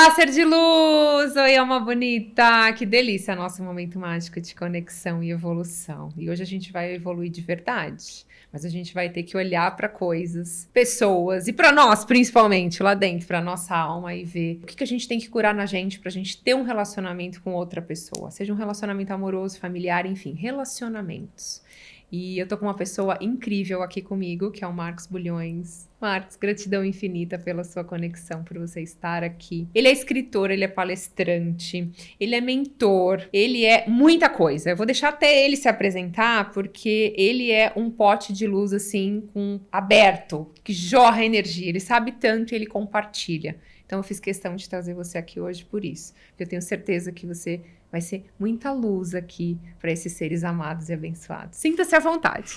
Olá, ser de luz! Oi, alma bonita! Que delícia nosso momento mágico de conexão e evolução. E hoje a gente vai evoluir de verdade. Mas a gente vai ter que olhar para coisas, pessoas e para nós, principalmente, lá dentro, para nossa alma e ver o que a gente tem que curar na gente para a gente ter um relacionamento com outra pessoa. Seja um relacionamento amoroso, familiar, enfim, relacionamentos. E eu tô com uma pessoa incrível aqui comigo, que é o Marcos Bulhões. Marcos, gratidão infinita pela sua conexão, por você estar aqui. Ele é escritor, ele é palestrante, ele é mentor, ele é muita coisa. Eu vou deixar até ele se apresentar, porque ele é um pote de luz, assim, aberto, que jorra energia. Ele sabe tanto e ele compartilha. Então eu fiz questão de trazer você aqui hoje por isso. Porque eu tenho certeza que você vai ser muita luz aqui para esses seres amados e abençoados. Sinta-se à vontade.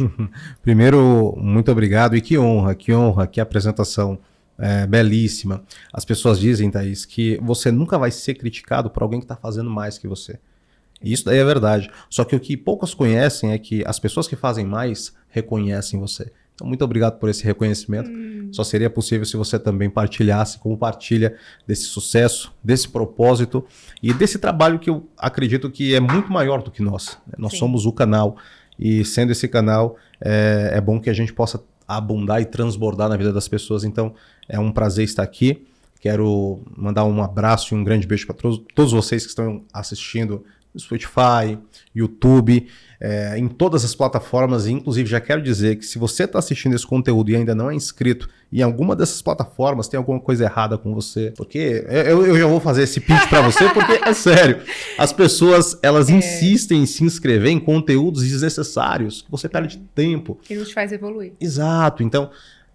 Primeiro, muito obrigado e que honra, que apresentação belíssima. As pessoas dizem, Thaís, que você nunca vai ser criticado por alguém que está fazendo mais que você. E isso daí é verdade. Só que o que poucos conhecem é que as pessoas que fazem mais reconhecem você. Então, muito obrigado por esse reconhecimento. Só seria possível se você também partilhasse, como partilha desse sucesso, desse propósito e desse trabalho que eu acredito que é muito maior do que nós. Nós somos o canal e sendo esse canal, é bom que a gente possa abundar e transbordar na vida das pessoas. Então, é um prazer estar aqui. Quero mandar um abraço e um grande beijo para todos vocês que estão assistindo no Spotify, YouTube, em todas as plataformas. E inclusive já quero dizer que se você está assistindo esse conteúdo e ainda não é inscrito em alguma dessas plataformas, tem alguma coisa errada com você. Porque eu já vou fazer esse pitch para você, porque é sério. As pessoas, elas insistem em se inscrever em conteúdos desnecessários, que você perde tempo. Que nos faz evoluir. Exato. Então,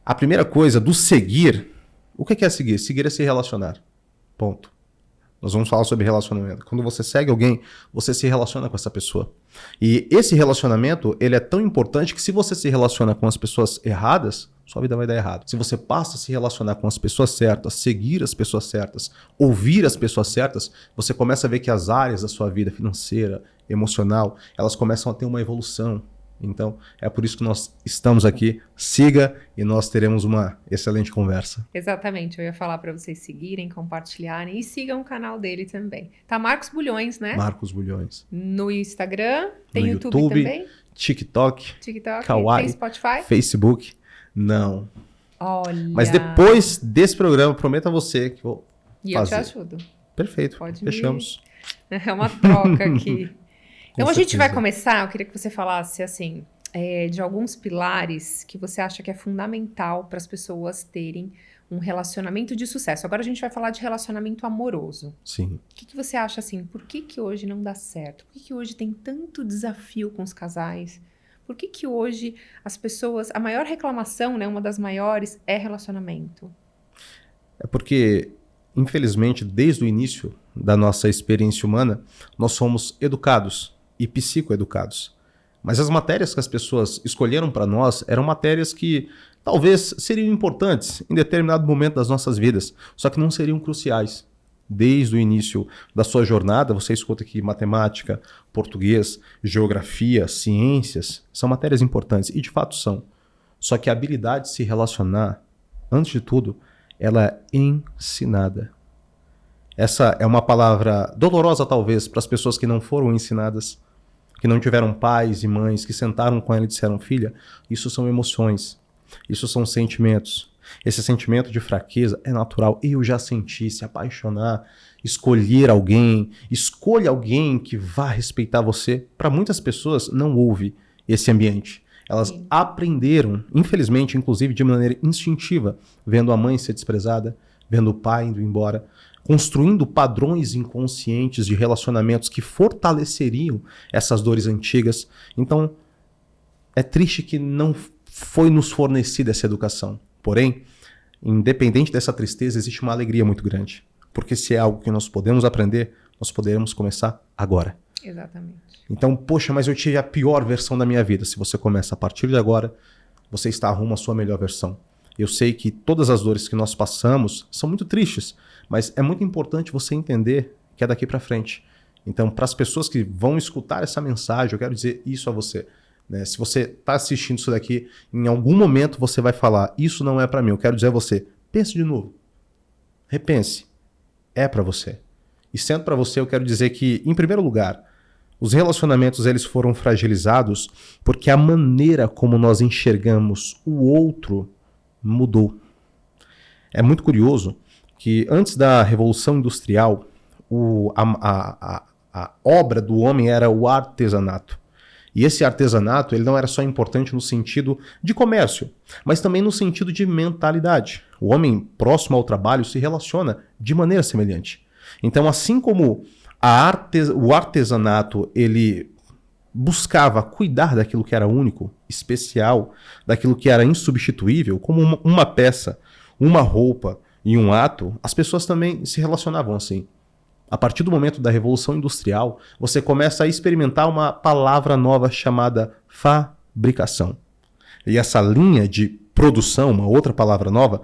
a primeira coisa do seguir, o que é seguir? Seguir é se relacionar. Ponto. Nós vamos falar sobre relacionamento. Quando você segue alguém, você se relaciona com essa pessoa. E esse relacionamento, ele é tão importante que se você se relaciona com as pessoas erradas, sua vida vai dar errado. Se você passa a se relacionar com as pessoas certas, seguir as pessoas certas, ouvir as pessoas certas, você começa a ver que as áreas da sua vida financeira, emocional, elas começam a ter uma evolução. Então, é por isso que nós estamos aqui. Siga e nós teremos uma excelente conversa. Exatamente, eu ia falar para vocês seguirem, compartilharem e sigam o canal dele também. Tá Marcos Bulhões, né? Marcos Bulhões. No Instagram, tem no YouTube também? TikTok, Kawaii, tem Spotify? Facebook. Não. Olha. Mas depois desse programa, prometo a você que vou fazer. Eu te ajudo. Perfeito, fechamos. É uma troca aqui. Então a gente vai certeza. começar, eu queria que você falasse assim, de alguns pilares que você acha que é fundamental para as pessoas terem um relacionamento de sucesso. Agora a gente vai falar de relacionamento amoroso. Sim. O que você acha assim, por que hoje não dá certo? Por que hoje tem tanto desafio com os casais? Por que hoje as pessoas, a maior reclamação, né, uma das maiores, é relacionamento? É porque, infelizmente, desde o início da nossa experiência humana, nós somos educados e psicoeducados. Mas as matérias que as pessoas escolheram para nós eram matérias que talvez seriam importantes em determinado momento das nossas vidas, só que não seriam cruciais. Desde o início da sua jornada, você escuta que matemática, português, geografia, ciências são matérias importantes, e de fato são. Só que a habilidade de se relacionar, antes de tudo, ela é ensinada. Essa é uma palavra dolorosa, talvez, para as pessoas que não foram ensinadas, que não tiveram pais e mães que sentaram com ela e disseram: filha, isso são emoções, isso são sentimentos. Esse sentimento de fraqueza é natural. Eu já senti, se apaixonar, escolher alguém, escolha alguém que vá respeitar você. Para muitas pessoas não houve esse ambiente. Elas aprenderam, infelizmente, inclusive de maneira instintiva, vendo a mãe ser desprezada, vendo o pai indo embora, construindo padrões inconscientes de relacionamentos que fortaleceriam essas dores antigas. Então, é triste que não foi nos fornecida essa educação. Porém, independente dessa tristeza, existe uma alegria muito grande. Porque se é algo que nós podemos aprender, nós poderemos começar agora. Exatamente. Então, poxa, mas eu tive a pior versão da minha vida. Se você começa a partir de agora, você está rumo à sua melhor versão. Eu sei que todas as dores que nós passamos são muito tristes, mas é muito importante você entender que é daqui para frente. Então, para as pessoas que vão escutar essa mensagem, eu quero dizer isso a você. Né? Se você está assistindo isso daqui, em algum momento você vai falar: isso não é para mim. Eu quero dizer a você: pense de novo. Repense. é para você. E sendo para você, eu quero dizer que, em primeiro lugar, os relacionamentos eles foram fragilizados porque a maneira como nós enxergamos o outro mudou. É muito curioso que antes da Revolução Industrial, a obra do homem era o artesanato. E esse artesanato ele não era só importante no sentido de comércio, mas também no sentido de mentalidade. O homem próximo ao trabalho se relaciona de maneira semelhante. Então, assim como o artesanato ele buscava cuidar daquilo que era único, especial, daquilo que era insubstituível, como uma peça, uma roupa e um ato, as pessoas também se relacionavam assim. A partir do momento da Revolução Industrial, você começa a experimentar uma palavra nova chamada fabricação. E essa linha de produção, uma outra palavra nova,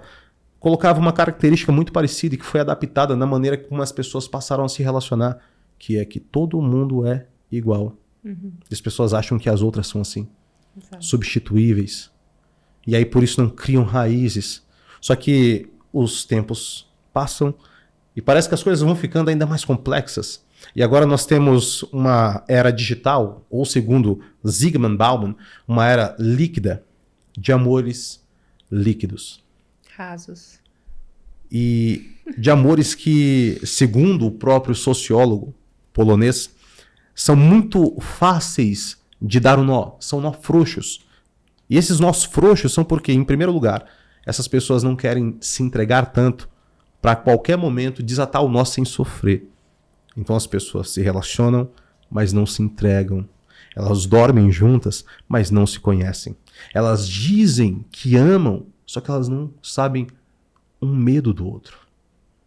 colocava uma característica muito parecida e que foi adaptada na maneira como as pessoas passaram a se relacionar, que é que todo mundo é igual. Uhum. As pessoas acham que as outras são assim, Exato. substituíveis. E aí por isso não criam raízes. Só que os tempos passam e parece que as coisas vão ficando ainda mais complexas. E agora nós temos uma era digital, ou segundo Zygmunt Bauman, uma era líquida de amores líquidos. Rasos. E de amores que, segundo o próprio sociólogo polonês, são muito fáceis de dar um nó, são nó frouxos. E esses nós frouxos são porque, em primeiro lugar, essas pessoas não querem se entregar tanto para a qualquer momento desatar o nó sem sofrer. Então as pessoas se relacionam, mas não se entregam. Elas dormem juntas, mas não se conhecem. Elas dizem que amam, só que elas não sabem um medo do outro.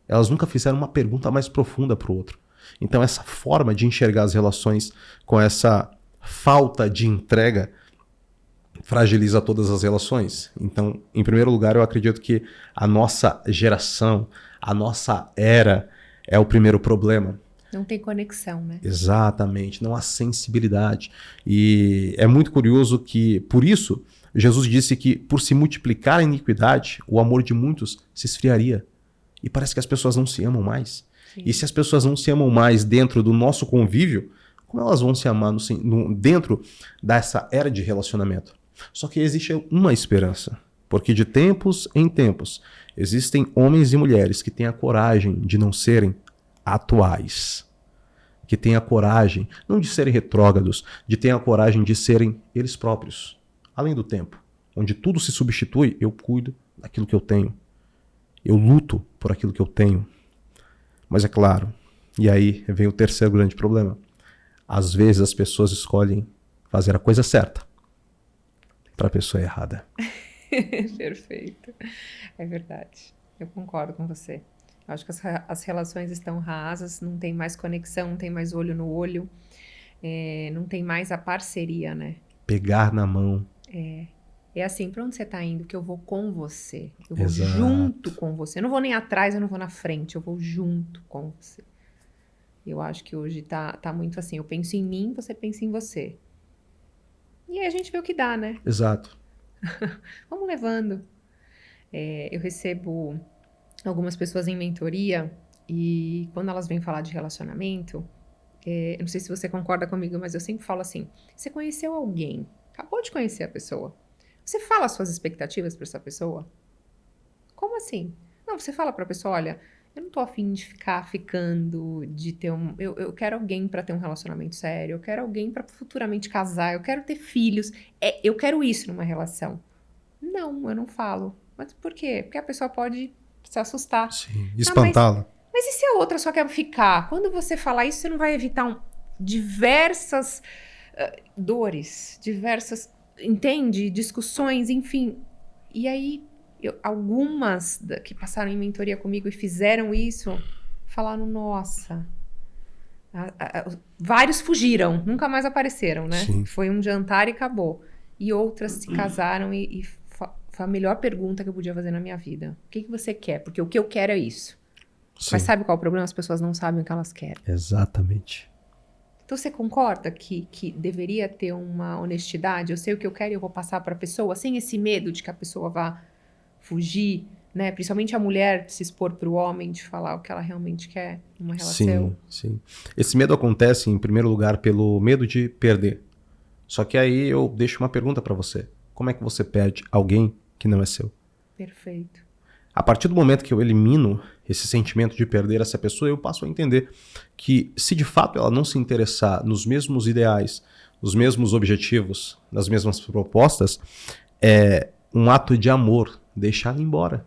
Elas nunca fizeram uma pergunta mais profunda para o outro. Então essa forma de enxergar as relações com essa falta de entrega fragiliza todas as relações. Então, em primeiro lugar, eu acredito que a nossa geração, a nossa era é o primeiro problema. Não tem conexão, né? Exatamente, não há sensibilidade. E é muito curioso que, por isso, Jesus disse que por se multiplicar a iniquidade, o amor de muitos se esfriaria. E parece que as pessoas não se amam mais. Sim. E se as pessoas não se amam mais dentro do nosso convívio, como elas vão se amar dentro dessa era de relacionamento? Só que existe uma esperança, porque de tempos em tempos existem homens e mulheres que têm a coragem de não serem atuais, que têm a coragem não de serem retrógrados, de terem a coragem de serem eles próprios, além do tempo, onde tudo se substitui. Eu cuido daquilo que eu tenho, eu luto por aquilo que eu tenho. Mas é claro, e aí vem o terceiro grande problema, às vezes as pessoas escolhem fazer a coisa certa para a pessoa errada. Perfeito. É verdade. Eu concordo com você. Eu acho que as relações estão rasas, não tem mais conexão, não tem mais olho no olho, não tem mais a parceria, né? Pegar na mão. É assim, pra onde você tá indo? Que eu vou com você. Eu vou Exato. junto com você. Eu não vou nem atrás, eu não vou na frente, eu vou junto com você. Eu acho que hoje tá muito assim, eu penso em mim, você pensa em você. E aí a gente vê o que dá, né? Exato. Vamos levando. Eu recebo algumas pessoas em mentoria e quando elas vêm falar de relacionamento, eu não sei se você concorda comigo, mas eu sempre falo assim, você conheceu alguém, acabou de conhecer a pessoa, você fala as suas expectativas para essa pessoa? Como assim? Não, você fala para a pessoa, olha, eu não tô afim de ficar ficando, de ter eu quero alguém para ter um relacionamento sério, eu quero alguém para futuramente casar, eu quero ter filhos, eu quero isso numa relação. Não, eu não falo. Mas por quê? Porque a pessoa pode se assustar. Sim, espantá-la. Mas e se a outra só quer ficar? Quando você falar isso, você não vai evitar diversas dores, diversas, entende? Discussões, enfim. E aí, algumas que passaram em mentoria comigo e fizeram isso, falaram, nossa... vários fugiram, nunca mais apareceram, né? Sim. Foi um jantar e acabou. E outras se casaram e foi a melhor pergunta que eu podia fazer na minha vida. O que você quer? Porque o que eu quero é isso. Sim. Mas sabe qual é o problema? As pessoas não sabem o que elas querem. Exatamente. Então você concorda que deveria ter uma honestidade? Eu sei o que eu quero e eu vou passar para a pessoa sem esse medo de que a pessoa vá fugir, né? Principalmente a mulher se expor para o homem, de falar o que ela realmente quer numa relação. Sim, sim. Esse medo acontece, em primeiro lugar, pelo medo de perder. Só que aí eu deixo uma pergunta para você. Como é que você perde alguém que não é seu? Perfeito. A partir do momento que eu elimino esse sentimento de perder essa pessoa, eu passo a entender que se de fato ela não se interessar nos mesmos ideais, nos mesmos objetivos, nas mesmas propostas, é um ato de amor deixá-la embora.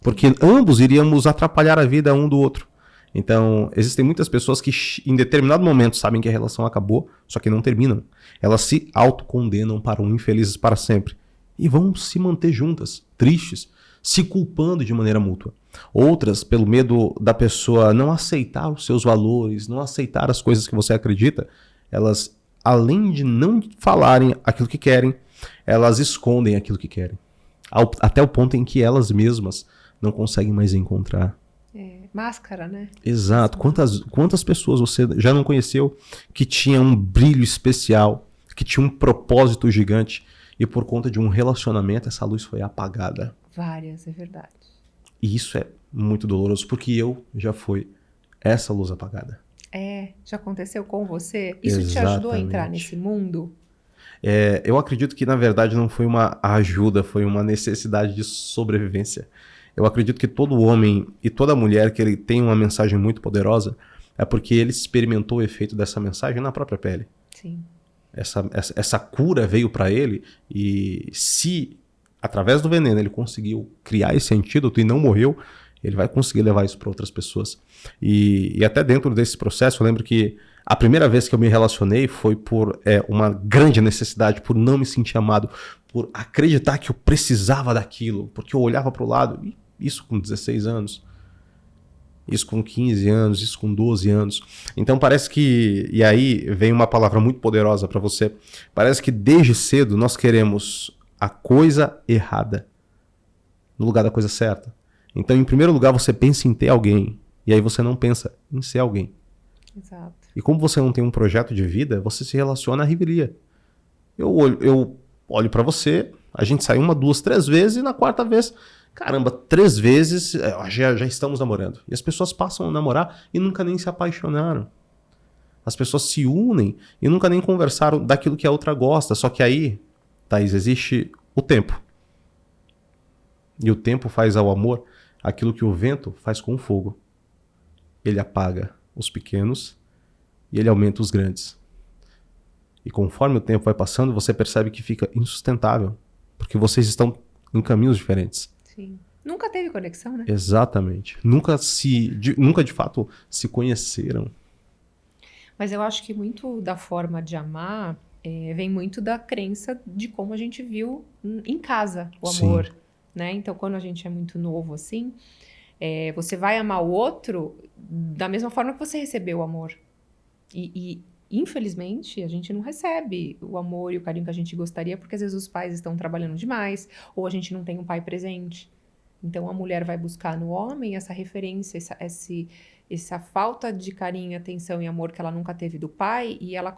Porque ambos iríamos atrapalhar a vida um do outro. Então, existem muitas pessoas que em determinado momento sabem que a relação acabou, só que não terminam. Elas se autocondenam para um infelizes para sempre. E vão se manter juntas, tristes, se culpando de maneira mútua. Outras, pelo medo da pessoa não aceitar os seus valores, não aceitar as coisas que você acredita, elas, além de não falarem aquilo que querem, elas escondem aquilo que querem. Até o ponto em que elas mesmas não conseguem mais encontrar. Máscara, né? Exato. Quantas pessoas você já não conheceu que tinha um brilho especial, que tinha um propósito gigante, e por conta de um relacionamento essa luz foi apagada? Várias, é verdade. E isso é muito doloroso, porque eu já fui essa luz apagada. Já aconteceu com você? Isso te ajudou a entrar nesse mundo? Eu acredito que, na verdade, não foi uma ajuda, foi uma necessidade de sobrevivência. Eu acredito que todo homem e toda mulher que ele tem uma mensagem muito poderosa é porque ele experimentou o efeito dessa mensagem na própria pele. Sim. Essa cura veio para ele, e se através do veneno ele conseguiu criar esse antídoto e não morreu, ele vai conseguir levar isso para outras pessoas. E até dentro desse processo, eu lembro que a primeira vez que eu me relacionei foi por uma grande necessidade, por não me sentir amado, por acreditar que eu precisava daquilo, porque eu olhava para o lado, isso com 16 anos, isso com 15 anos, isso com 12 anos. Então parece que, e aí vem uma palavra muito poderosa para você, parece que desde cedo nós queremos a coisa errada no lugar da coisa certa. Então, em primeiro lugar, você pensa em ter alguém, e aí você não pensa em ser alguém. Exato. E como você não tem um projeto de vida, você se relaciona à revelia. Eu olho pra você, a gente sai 1, 2, 3 vezes, e na quarta vez, caramba, 3 vezes já estamos namorando. E as pessoas passam a namorar e nunca nem se apaixonaram. As pessoas se unem e nunca nem conversaram daquilo que a outra gosta. Só que aí, Thaís, existe o tempo. E o tempo faz ao amor aquilo que o vento faz com o fogo. Ele apaga os pequenos e ele aumenta os grandes. E conforme o tempo vai passando, você percebe que fica insustentável, porque vocês estão em caminhos diferentes. Sim. Nunca teve conexão, né? Exatamente. Nunca de fato se conheceram. Mas eu acho que muito da forma de amar vem muito da crença de como a gente viu em casa o amor. Sim. Né? Então, quando a gente é muito novo assim, você vai amar o outro da mesma forma que você recebeu o amor. E infelizmente, a gente não recebe o amor e o carinho que a gente gostaria, porque às vezes os pais estão trabalhando demais, ou a gente não tem um pai presente. Então, a mulher vai buscar no homem essa referência, essa falta de carinho, atenção e amor que ela nunca teve do pai, e ela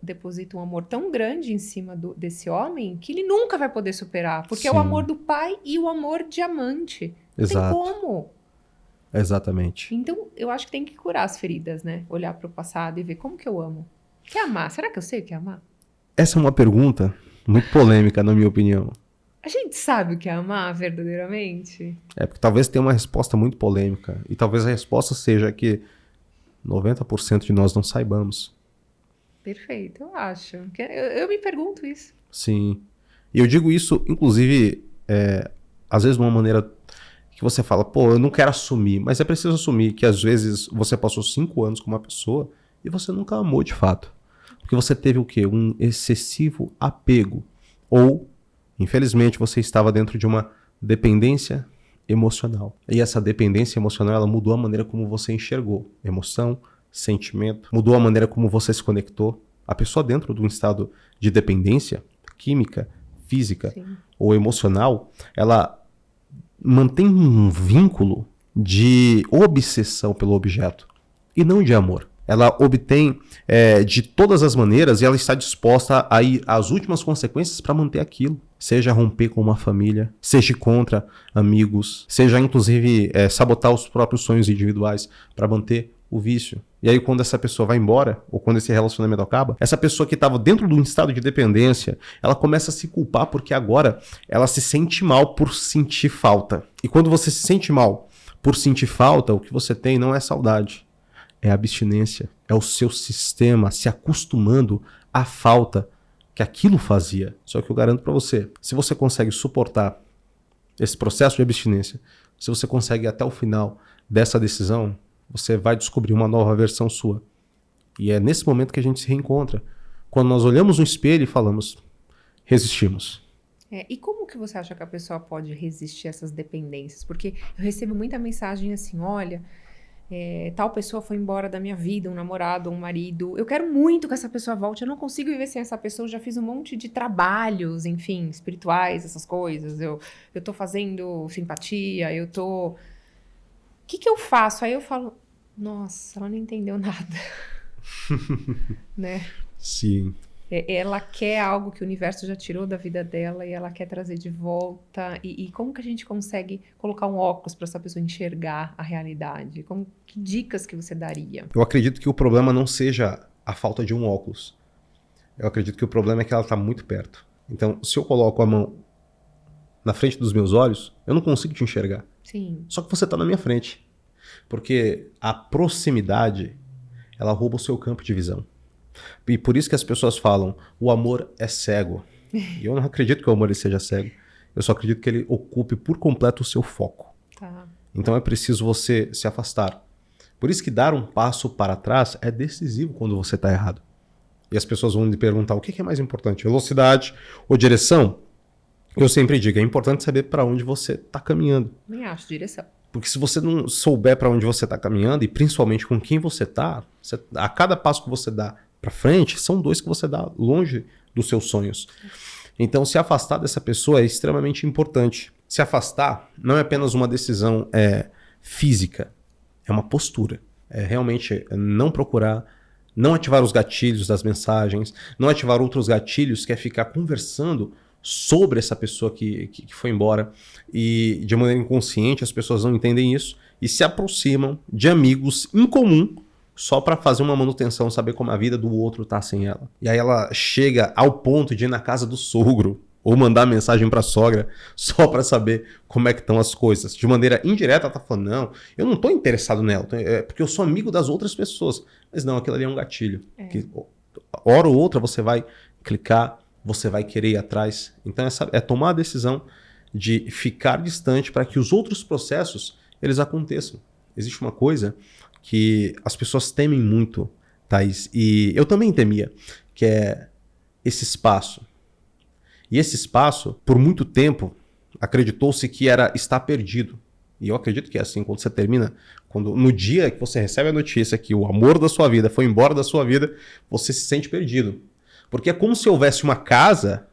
deposita um amor tão grande em cima desse homem que ele nunca vai poder superar, porque é o amor do pai e o amor diamante. Exato. Não tem como. Exatamente. Então, eu acho que tem que curar as feridas, né? Olhar para o passado e ver como que eu amo. O que é amar? Será que eu sei o que é amar? Essa é uma pergunta muito polêmica, na minha opinião. A gente sabe o que é amar verdadeiramente? Porque talvez tenha uma resposta muito polêmica. E talvez a resposta seja que 90% de nós não saibamos. Perfeito, eu acho. Eu me pergunto isso. Sim. E eu digo isso, inclusive, às vezes de uma maneira que você fala, eu não quero assumir. Mas é preciso assumir que às vezes você passou 5 anos com uma pessoa e você nunca amou de fato. Porque você teve o quê? Um excessivo apego. Ou, infelizmente, você estava dentro de uma dependência emocional. E essa dependência emocional, ela mudou a maneira como você enxergou emoção, sentimento, mudou a maneira como você se conectou. A pessoa dentro de um estado de dependência química, física, sim, ou emocional, ela mantém um vínculo de obsessão pelo objeto e não de amor. Ela obtém de todas as maneiras e ela está disposta a ir às últimas consequências para manter aquilo. seja romper com uma família, seja ir contra amigos, seja inclusive sabotar os próprios sonhos individuais para manter o vício. E aí quando essa pessoa vai embora, ou quando esse relacionamento acaba, essa pessoa que estava dentro de um estado de dependência, ela começa a se culpar porque agora ela se sente mal por sentir falta. E quando você se sente mal por sentir falta, o que você tem não é saudade, é abstinência, é o seu sistema se acostumando à falta que aquilo fazia. Só que eu garanto para você, se você consegue suportar esse processo de abstinência, se você consegue ir até o final dessa decisão, você vai descobrir uma nova versão sua. E é nesse momento que a gente se reencontra. Quando nós olhamos no espelho e falamos, resistimos. E como que você acha que a pessoa pode resistir a essas dependências? Porque eu recebo muita mensagem assim, olha, tal pessoa foi embora da minha vida, um namorado, um marido. Eu quero muito que essa pessoa volte, eu não consigo viver sem essa pessoa. Eu já fiz um monte de trabalhos, enfim, espirituais, essas coisas. Eu tô fazendo simpatia, eu tô... O que eu faço? Aí eu falo, nossa, ela não entendeu nada. Né? Sim. Ela quer algo que o universo já tirou da vida dela e ela quer trazer de volta. E como que a gente consegue colocar um óculos para essa pessoa enxergar a realidade? Que dicas que você daria? Eu acredito que o problema não seja a falta de um óculos. Eu acredito que o problema é que ela está muito perto. Então, se eu coloco a mão na frente dos meus olhos, eu não consigo te enxergar. Sim. Só que você está na minha frente. Porque a proximidade, ela rouba o seu campo de visão. E por isso que as pessoas falam, o amor é cego. E eu não acredito que o amor ele seja cego. Eu só acredito que ele ocupe por completo o seu foco. Tá. Então é preciso você se afastar. Por isso que dar um passo para trás é decisivo quando você está errado. E as pessoas vão me perguntar, o que é mais importante, velocidade ou direção? Eu sempre digo, é importante saber para onde você está caminhando. Nem acho direção. Porque se você não souber para onde você está caminhando, e principalmente com quem você está, a cada passo que você dá para frente, são 2 que você dá longe dos seus sonhos. Então, se afastar dessa pessoa é extremamente importante. Se afastar não é apenas uma decisão física, é uma postura. É realmente não procurar, não ativar os gatilhos das mensagens, não ativar outros gatilhos, que é ficar conversando sobre essa pessoa que foi embora. E de maneira inconsciente as pessoas não entendem isso e se aproximam de amigos em comum só para fazer uma manutenção, saber como a vida do outro tá sem ela. E aí ela chega ao ponto de ir na casa do sogro ou mandar mensagem para a sogra só para saber como é que estão as coisas. De maneira indireta ela tá falando, não, eu não tô interessado nela, é porque eu sou amigo das outras pessoas. Mas não, aquilo ali é um gatilho. Que, hora ou outra você vai clicar, você vai querer ir atrás. Então é tomar a decisão de ficar distante para que os outros processos eles aconteçam. Existe uma coisa que as pessoas temem muito, Thaís, e eu também temia, que é esse espaço. E esse espaço, por muito tempo, acreditou-se que era estar perdido. E eu acredito que é assim, quando você termina, no dia que você recebe a notícia que o amor da sua vida foi embora da sua vida, você se sente perdido. Porque é como se houvesse uma casa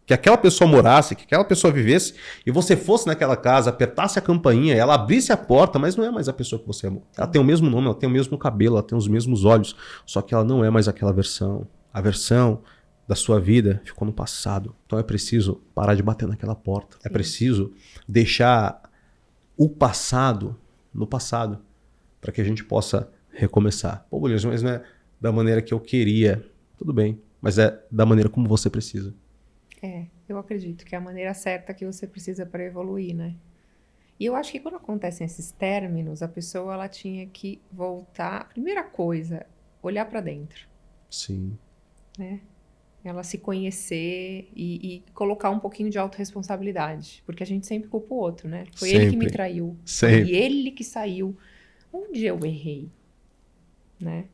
que aquela pessoa morasse, que aquela pessoa vivesse, e você fosse naquela casa, apertasse a campainha, ela abrisse a porta, mas não é mais a pessoa que você amou. Ela tem o mesmo nome, ela tem o mesmo cabelo, ela tem os mesmos olhos, só que ela não é mais aquela versão. A versão da sua vida ficou no passado. Então é preciso parar de bater naquela porta. Sim. É preciso deixar o passado no passado, para que a gente possa recomeçar. Pô, Williams, mas não é da maneira que eu queria. Tudo bem, mas é da maneira como você precisa. Eu acredito que é a maneira certa que você precisa para evoluir, né? E eu acho que quando acontecem esses términos, a pessoa ela tinha que voltar. Primeira coisa, olhar para dentro. Sim. Né? Ela se conhecer e colocar um pouquinho de autorresponsabilidade. Porque a gente sempre culpa o outro, né? Foi sempre. Ele que me traiu. Sempre. Foi ele que saiu. Onde eu errei? Né?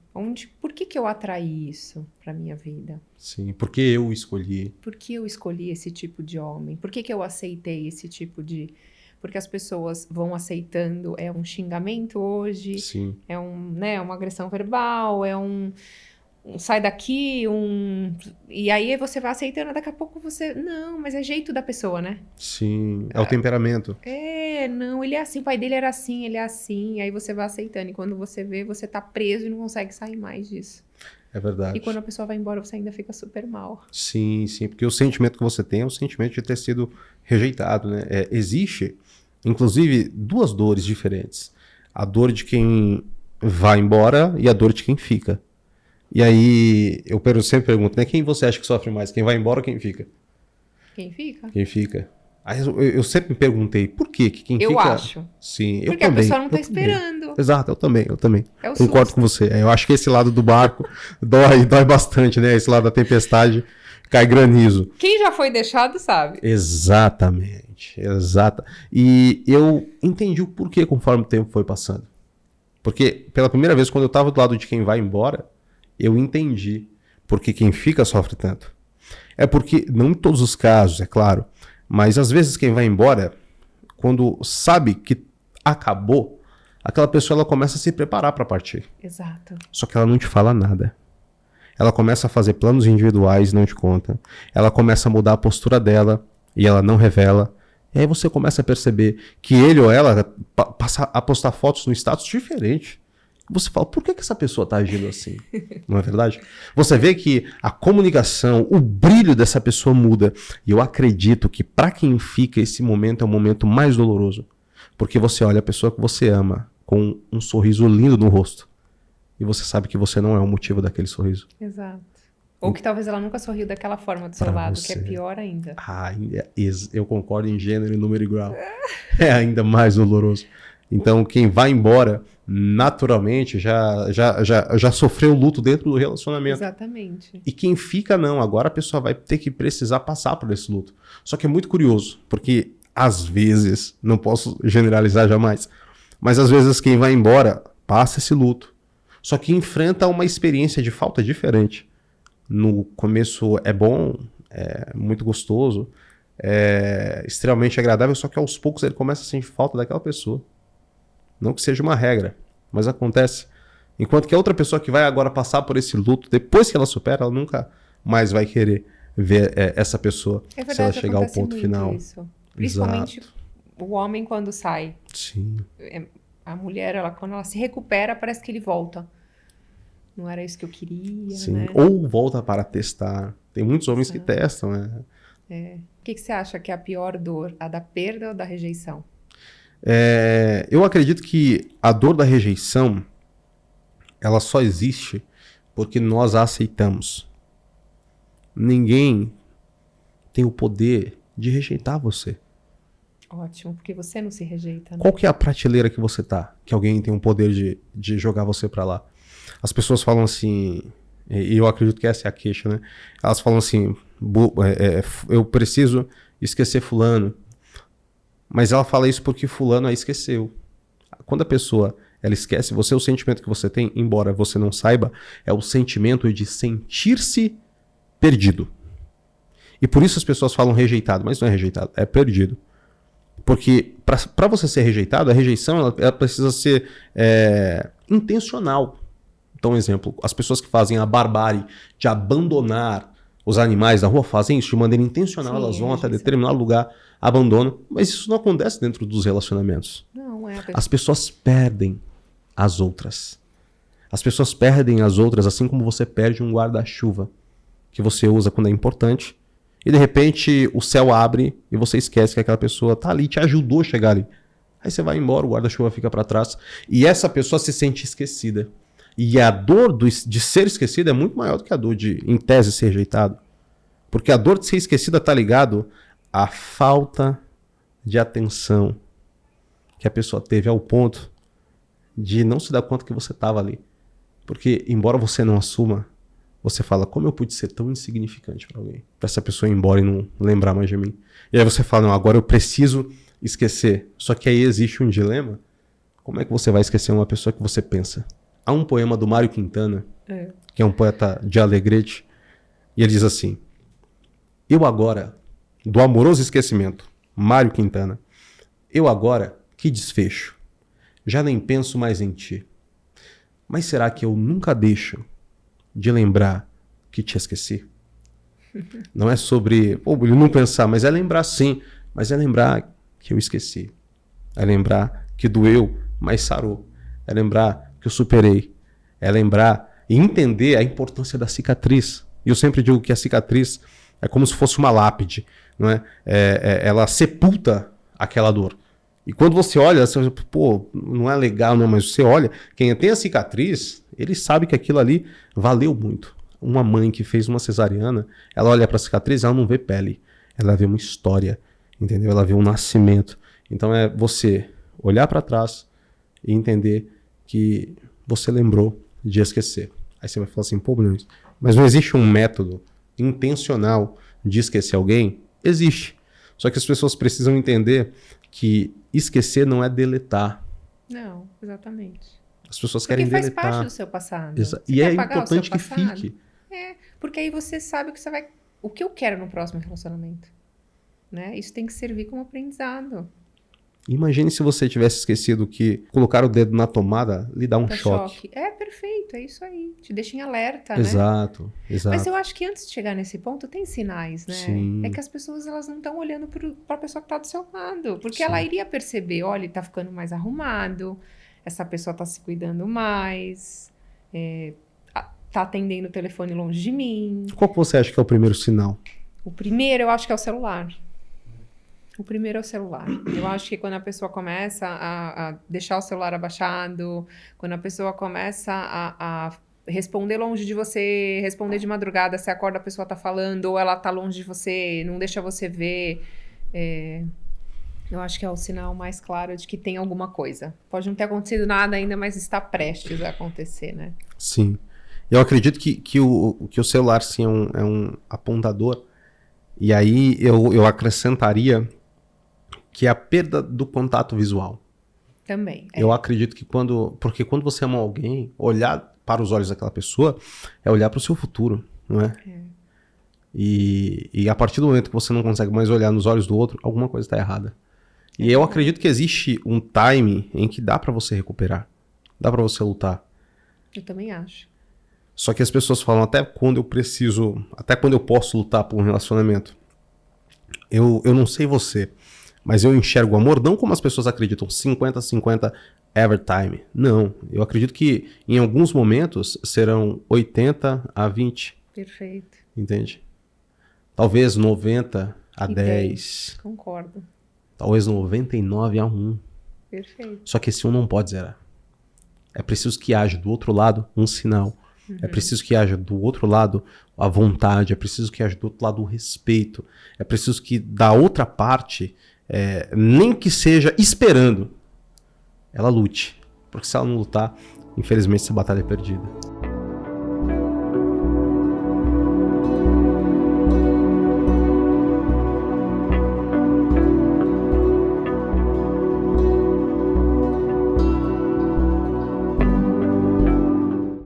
Por que eu atraí isso para minha vida? Sim, por que eu escolhi? Por que eu escolhi esse tipo de homem? Por que eu aceitei esse tipo de... Porque as pessoas vão aceitando, é um xingamento hoje, Sim. É uma agressão verbal, é um sai daqui, e aí você vai aceitando, daqui a pouco você... Não, mas é jeito da pessoa, né? Sim, é o temperamento. Não, ele é assim, o pai dele era assim, ele é assim, e aí você vai aceitando, e quando você vê, você tá preso e não consegue sair mais disso. É verdade. E quando a pessoa vai embora, você ainda fica super mal. Sim, sim, porque o sentimento que você tem é o sentimento de ter sido rejeitado, né? Existe, inclusive, duas dores diferentes. A dor de quem vai embora e a dor de quem fica. E aí, sempre pergunto, né? Quem você acha que sofre mais? Quem vai embora ou quem fica? Quem fica? Quem fica. Aí eu sempre me perguntei, por que quem Eu fica... acho. Sim, eu Porque também. a pessoa não tá eu também. esperando. Exato, eu também. É o Concordo susto. com você. Eu acho que esse lado do barco dói bastante, né? Esse lado da tempestade, cai granizo. Quem já foi deixado sabe. Exatamente, exata. E eu entendi o porquê conforme o tempo foi passando. Porque pela primeira vez, quando eu estava do lado de quem vai embora, eu entendi porque quem fica sofre tanto. É porque, não em todos os casos, é claro, mas às vezes quem vai embora, quando sabe que acabou, aquela pessoa ela começa a se preparar para partir. Exato. Só que ela não te fala nada. Ela começa a fazer planos individuais e não te conta. Ela começa a mudar a postura dela e ela não revela. E aí você começa a perceber que ele ou ela passa a postar fotos no status diferente. Você fala, por que essa pessoa está agindo assim? Não é verdade? Você vê que a comunicação, o brilho dessa pessoa muda. E eu acredito que para quem fica, esse momento é o momento mais doloroso. Porque você olha a pessoa que você ama com um sorriso lindo no rosto. E você sabe que você não é o motivo daquele sorriso. Exato. Ou que talvez ela nunca sorriu daquela forma do seu Pra lado, você. que é pior ainda. Eu concordo em gênero, número e grau. É ainda mais doloroso. Então, quem vai embora, naturalmente, já sofreu o luto dentro do relacionamento. Exatamente. E quem fica, não. Agora a pessoa vai ter que precisar passar por esse luto. Só que é muito curioso, porque às vezes, não posso generalizar jamais, mas às vezes quem vai embora passa esse luto. Só que enfrenta uma experiência de falta diferente. No começo é bom, é muito gostoso, é extremamente agradável, só que aos poucos ele começa a sentir falta daquela pessoa. Não que seja uma regra, mas acontece. Enquanto que a outra pessoa que vai agora passar por esse luto, depois que ela supera, ela nunca mais vai querer ver essa pessoa É verdade, se ela chegar ao acontece ponto muito final. isso. Principalmente Exato. o homem quando sai. Sim. A mulher, quando ela se recupera, parece que ele volta. Não era isso que eu queria, Sim. né? Ou volta para testar. Tem muitos homens que testam, né? O que você acha que é a pior dor? A da perda ou da rejeição? Eu acredito que a dor da rejeição ela só existe porque nós a aceitamos. Ninguém tem o poder de rejeitar você. Ótimo, porque você não se rejeita, né? Qual que é a prateleira que você tá? Que alguém tem o poder de jogar você pra lá? As pessoas falam assim, e eu acredito que essa é a queixa, né? Elas falam assim, eu preciso esquecer fulano. Mas ela fala isso porque fulano a esqueceu. Quando a pessoa ela esquece você, o sentimento que você tem, embora você não saiba, é o sentimento de sentir-se perdido. E por isso as pessoas falam rejeitado, mas não é rejeitado, é perdido. Porque para você ser rejeitado, a rejeição ela precisa ser intencional. Então, um exemplo, as pessoas que fazem a barbárie de abandonar os animais na rua fazem isso de maneira intencional. Sim, elas vão até determinado lugar, abandonam. Mas isso não acontece dentro dos relacionamentos. Não, As pessoas perdem as outras. As pessoas perdem as outras assim como você perde um guarda-chuva que você usa quando é importante. E de repente o céu abre e você esquece que aquela pessoa tá ali, te ajudou a chegar ali. Aí você vai embora, o guarda-chuva fica para trás. E essa pessoa se sente esquecida. E a dor de ser esquecido é muito maior do que a dor de, em tese, ser rejeitado. Porque a dor de ser esquecida tá ligado à falta de atenção que a pessoa teve ao ponto de não se dar conta que você estava ali. Porque, embora você não assuma, você fala, como eu pude ser tão insignificante para alguém? Para essa pessoa ir embora e não lembrar mais de mim. E aí você fala, não, agora eu preciso esquecer. Só que aí existe um dilema. Como é que você vai esquecer uma pessoa que você pensa? Há um poema do Mário Quintana, que é um poeta de Alegrete, e ele diz assim, eu agora, do amoroso esquecimento, Mário Quintana, eu agora, que desfecho, já nem penso mais em ti. Mas será que eu nunca deixo de lembrar que te esqueci? Não é sobre, ele não pensar, mas é lembrar sim, mas é lembrar que eu esqueci. É lembrar que doeu, mas sarou. É lembrar que eu superei. É lembrar E entender a importância da cicatriz. E eu sempre digo que a cicatriz é como se fosse uma lápide, não é? Ela sepulta aquela dor. E quando você olha, você, pô, não é legal, não, mas você olha, quem tem a cicatriz, ele sabe que aquilo ali valeu muito. Uma mãe que fez uma cesariana, ela olha para a cicatriz, ela não vê pele, ela vê uma história, entendeu? Ela vê um nascimento. Então é você olhar para trás e entender que você lembrou de esquecer. Aí você vai falar assim, pô, Bruno, mas não existe um método intencional de esquecer alguém? Existe. Só que as pessoas precisam entender que esquecer não é deletar. Não, exatamente. As pessoas Porque querem faz deletar. parte do seu passado. E é importante que fique. Porque aí você sabe o que você vai... O que eu quero no próximo relacionamento. Né? Isso tem que servir como aprendizado. Imagine se você tivesse esquecido que colocar o dedo na tomada lhe dá um Tá choque. É perfeito, é isso aí. Te deixa em alerta, Exato, né? exato. Mas eu acho que antes de chegar nesse ponto, tem sinais, né? Sim. É que as pessoas elas não estão olhando para a pessoa que está do seu lado. Porque Sim. ela iria perceber, olha, ele tá ficando mais arrumado, essa pessoa tá se cuidando mais, tá atendendo o telefone longe de mim. Qual que você acha que é o primeiro sinal? O primeiro, eu acho que é o celular. O primeiro é o celular. Eu acho que quando a pessoa começa a deixar o celular abaixado, quando a pessoa começa a responder longe de você, responder de madrugada, você acorda, a pessoa tá falando, ou ela tá longe de você, não deixa você ver. Eu acho que é o sinal mais claro de que tem alguma coisa. Pode não ter acontecido nada ainda, mas está prestes a acontecer, né? Sim. Eu acredito que o celular, sim, é um apontador. E aí eu acrescentaria que é a perda do contato visual. Também. Eu acredito que porque quando você ama alguém, olhar para os olhos daquela pessoa é olhar para o seu futuro, não é? E a partir do momento que você não consegue mais olhar nos olhos do outro, alguma coisa está errada. E eu acredito que existe um time em que dá para você recuperar, dá para você lutar. Eu também acho. Só que as pessoas falam até quando eu posso lutar por um relacionamento. Eu não sei você, mas eu enxergo o amor não como as pessoas acreditam, 50-50 every time. Não, eu acredito que em alguns momentos serão 80-20. Perfeito. Entende? Talvez 90-10. Concordo. Talvez 99-1. Perfeito. Só que esse 1 não pode zerar. É preciso que haja do outro lado um sinal. É preciso que haja do outro lado a vontade. É preciso que haja do outro lado o respeito. É preciso que da outra parte, nem que seja esperando, ela lute. Porque se ela não lutar, infelizmente essa batalha é perdida.